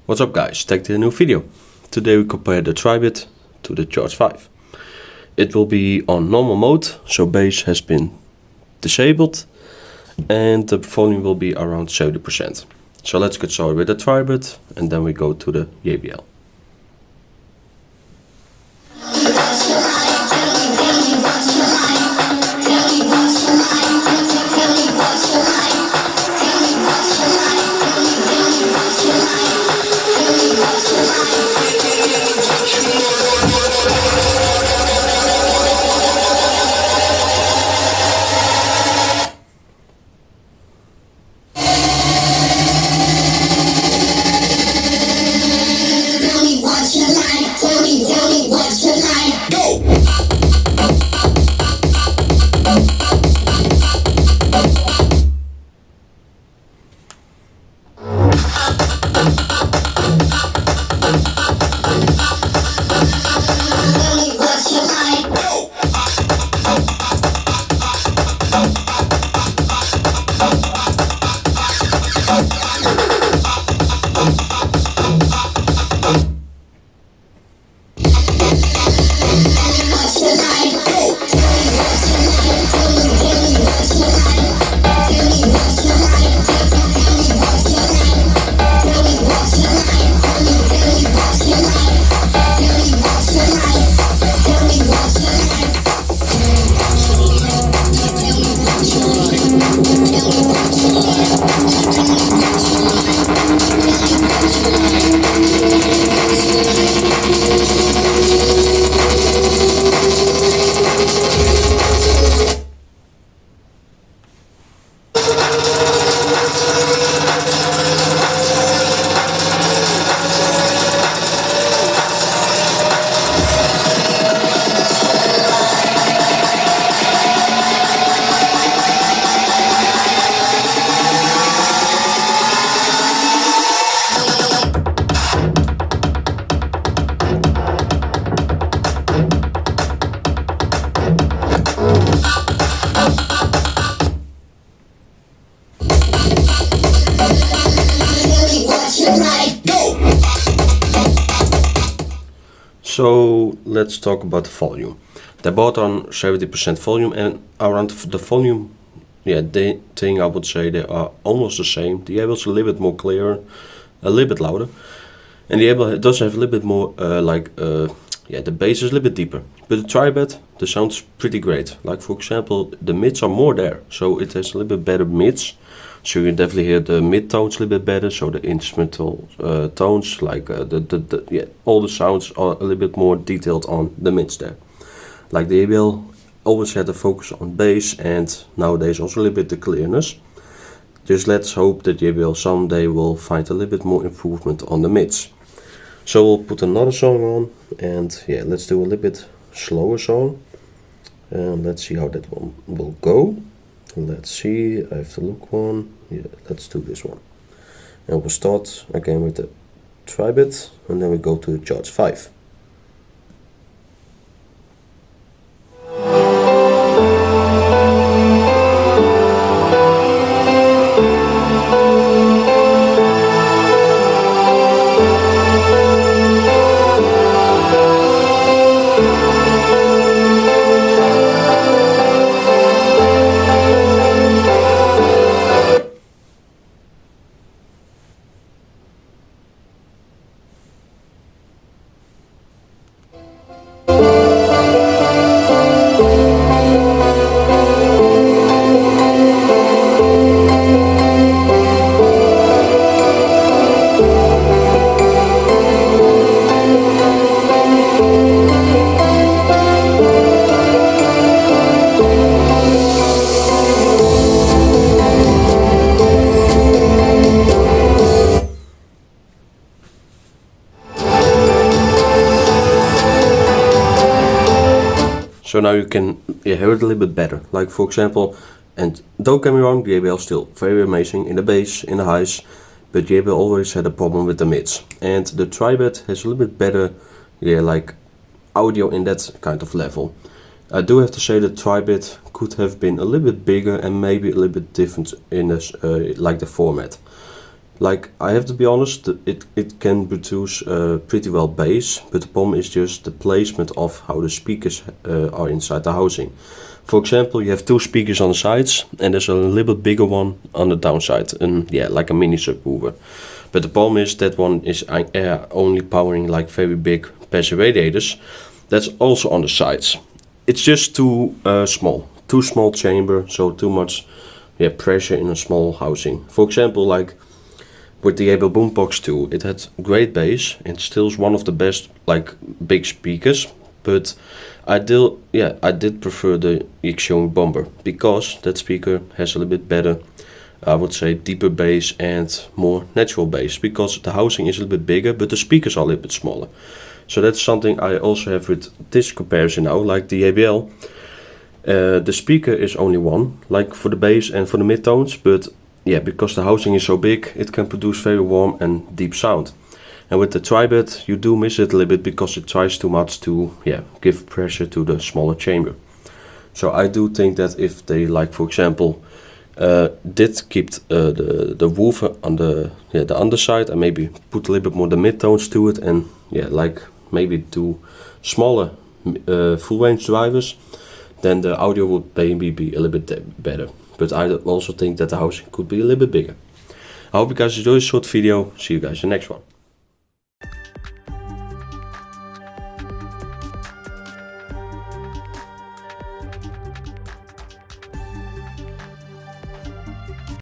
What's up guys, Techder, a new video. Today we compare the Tribit to the Charge 5. It will be on normal mode, so bass has been disabled and the volume will be around 70%. So let's get started with the Tribit and then we go to the JBL. So let's talk about the volume. They bought on 70% volume and around the volume, the thing I would say they are almost the same. The Able is a little bit more clear, a little bit louder. And the Able does have a little bit more the bass is a little bit deeper. But the Tribit, the sound's pretty great. Like for example, the mids are more there. So it has a little bit better mids. So you can definitely hear the mid tones a little bit better. So the instrumental tones, like all the sounds are a little bit more detailed on the mids there. Like the ABL always had a focus on bass and nowadays also a little bit the clearness. Just let's hope that the ABL someday will find a little bit more improvement on the mids. So we'll put another song on and let's do a little bit slower song. And let's see how that one will go. Let's see, I have to look one. Yeah, let's do this one. And we'll start again with the Tribit and then we go to the Charge 5. So now you can hear it a little bit better. Like for example, and don't get me wrong, the ABL is still very amazing in the bass, in the highs, but the ABL always had a problem with the mids. And the Tribit has a little bit better, like audio in that kind of level. I do have to say that Tribit could have been a little bit bigger and maybe a little bit different in this, like the format. Like, I have to be honest, it can produce pretty well bass, but the problem is just the placement of how the speakers are inside the housing. For example, you have two speakers on the sides and there's a little bit bigger one on the downside, and yeah, like a mini subwoofer. But the problem is that one is only powering like very big passive radiators. That's also on the sides. It's just too small chamber, so too much pressure in a small housing. For example, like with the Able Boombox 2, it had great bass and still is one of the best like big speakers, but I did prefer the GEEKBUYING Bomber because that speaker has a little bit better, I would say, deeper bass and more natural bass, because the housing is a little bit bigger but the speakers are a little bit smaller. So that's something I also have with this comparison now, like the ABL. The speaker is only one, like for the bass and for the midtones, but yeah, because the housing is so big, it can produce very warm and deep sound. And with the Tribit, you do miss it a little bit because it tries too much to give pressure to the smaller chamber. So I do think that if they, like for example, did keep the woofer on the underside and maybe put a little bit more the midtones to it, and like maybe do smaller full range drivers, then the audio would maybe be a little bit better. But I also think that the housing could be a little bit bigger. I hope you guys enjoyed this short video. See you guys in the next one.